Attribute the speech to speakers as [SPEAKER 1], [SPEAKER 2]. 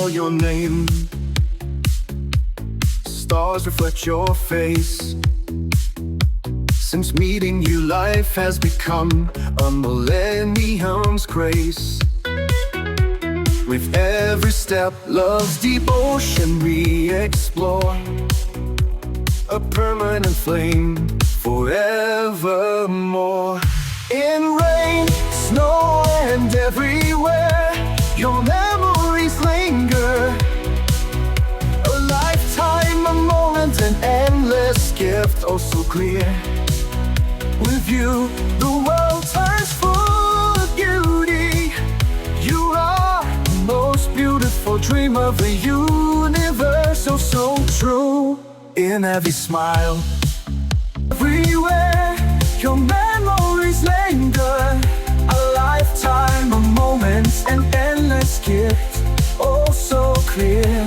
[SPEAKER 1] call your name. Stars reflect your face. Since meeting you, life has become a millennium's grace. With every step, love's deep ocean we explore, a permanent flame forevermore. In rain, snow, and everywhere, your memories linger. A lifetime, a moment, an endless gift, oh so clear. With you, the world turns full of beauty. You are the most beautiful dream of the universe, oh so true. In every smile, everywhere, your memories linger. A lifetime of moments, an endless gift, oh so clear.